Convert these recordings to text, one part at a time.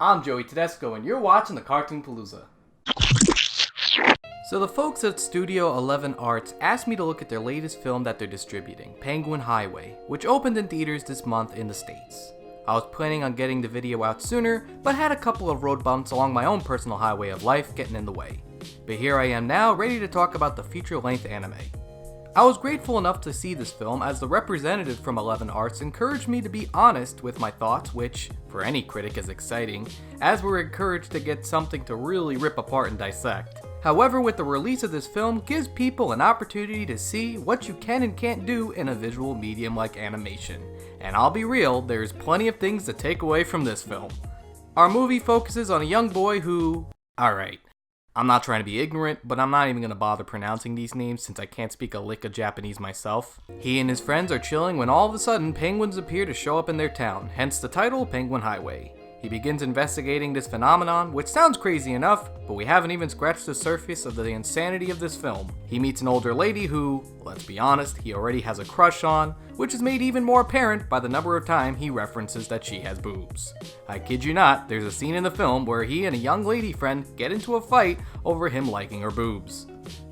I'm Joey.T.Cartoon.P and you're watching the Cartoon Palooza. So the folks at Studio 11 Arts asked me to look at their latest film that they're distributing, Penguin Highway, which opened in theaters this month in the States. I was planning on getting the video out sooner, but had a couple of road bumps along my own personal highway of life getting in the way. But here I am now, ready to talk about the feature-length anime. I was grateful enough to see this film as the representative from 11 Arts encouraged me to be honest with my thoughts, which, for any critic, is exciting, as we're encouraged to get something to really rip apart and dissect. However, with the release of this film gives people an opportunity to see what you can and can't do in a visual medium like animation. And I'll be real, there's plenty of things to take away from this film. Our movie focuses on a young boy who... Alright, I'm not trying to be ignorant, but I'm not even going to bother pronouncing these names since I can't speak a lick of Japanese myself. He and his friends are chilling when all of a sudden penguins appear to show up in their town, hence the title, Penguin Highway. He begins investigating this phenomenon, which sounds crazy enough, but we haven't even scratched the surface of the insanity of this film. He meets an older lady who, let's be honest, he already has a crush on, which is made even more apparent by the number of times he references that she has boobs. I kid you not, there's a scene in the film where he and a young lady friend get into a fight over him liking her boobs.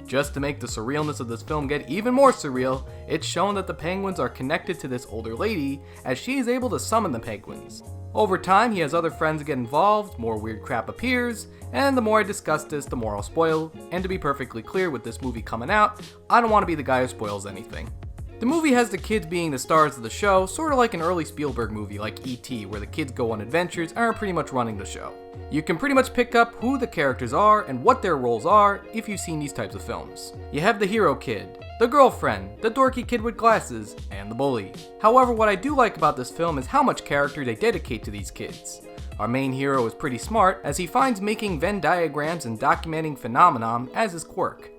Just to make the surrealness of this film get even more surreal, it's shown that the penguins are connected to this older lady, as she is able to summon the penguins. Over time, he has other friends get involved, more weird crap appears, and the more I discuss this, the more I'll spoil, and to be perfectly clear with this movie coming out, I don't want to be the guy who spoils anything. The movie has the kids being the stars of the show, sort of like an early Spielberg movie like E.T., where the kids go on adventures and are pretty much running the show. You can pretty much pick up who the characters are and what their roles are if you've seen these types of films. You have the hero kid, the girlfriend, the dorky kid with glasses, and the bully. However, what I do like about this film is how much character they dedicate to these kids. Our main hero is pretty smart, as he finds making Venn diagrams and documenting phenomenon as his quirk.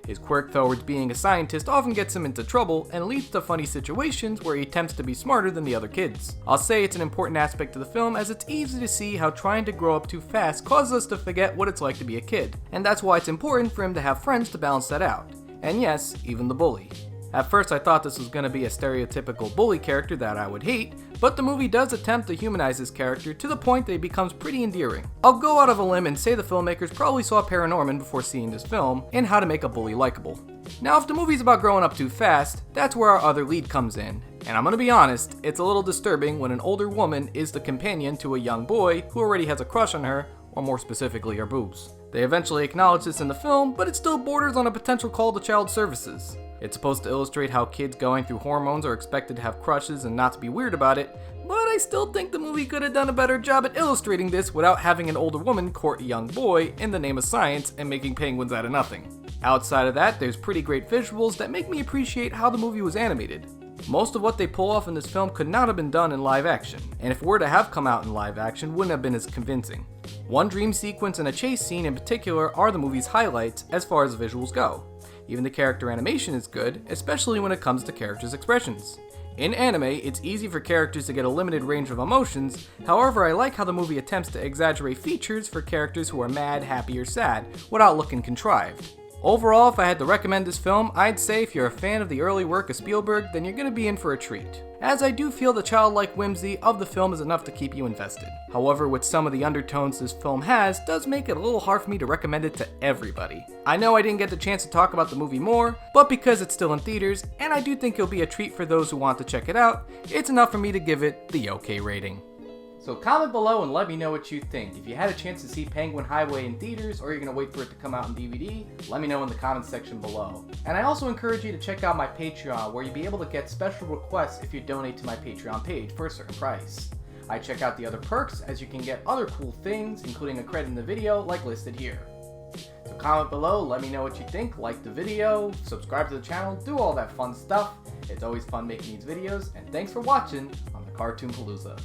His quirk towards being a scientist often gets him into trouble and leads to funny situations where he attempts to be smarter than the other kids. I'll say it's an important aspect of the film, as it's easy to see how trying to grow up too fast causes us to forget what it's like to be a kid, and that's why it's important for him to have friends to balance that out. And yes, even the bully. At first I thought this was going to be a stereotypical bully character that I would hate, but the movie does attempt to humanize this character to the point that he becomes pretty endearing. I'll go out of a limb and say the filmmakers probably saw Paranorman before seeing this film, and how to make a bully likable. Now if the movie's about growing up too fast, that's where our other lead comes in. And I'm gonna be honest, it's a little disturbing when an older woman is the companion to a young boy who already has a crush on her, or more specifically her boobs. They eventually acknowledge this in the film, but it still borders on a potential call to child services. It's supposed to illustrate how kids going through hormones are expected to have crushes and not to be weird about it, but I still think the movie could have done a better job at illustrating this without having an older woman court a young boy in the name of science and making penguins out of nothing. Outside of that, there's pretty great visuals that make me appreciate how the movie was animated. Most of what they pull off in this film could not have been done in live action, and if it were to have come out in live action, wouldn't have been as convincing. One dream sequence and a chase scene in particular are the movie's highlights as far as the visuals go. Even the character animation is good, especially when it comes to characters' expressions. In anime, it's easy for characters to get a limited range of emotions, however I like how the movie attempts to exaggerate features for characters who are mad, happy, or sad, without looking contrived. Overall, if I had to recommend this film, I'd say if you're a fan of the early work of Spielberg, then you're going to be in for a treat, as I do feel the childlike whimsy of the film is enough to keep you invested. However, with some of the undertones this film has, does make it a little hard for me to recommend it to everybody. I know I didn't get the chance to talk about the movie more, but because it's still in theaters, and I do think it'll be a treat for those who want to check it out, it's enough for me to give it the OK rating. So comment below and let me know what you think. If you had a chance to see Penguin Highway in theaters, or you're going to wait for it to come out in DVD, let me know in the comments section below. And I also encourage you to check out my Patreon, where you'll be able to get special requests if you donate to my Patreon page for a certain price. I check out the other perks, as you can get other cool things, including a credit in the video like listed here. So comment below, let me know what you think, like the video, subscribe to the channel, do all that fun stuff. It's always fun making these videos, and thanks for watching on the Cartoon Palooza.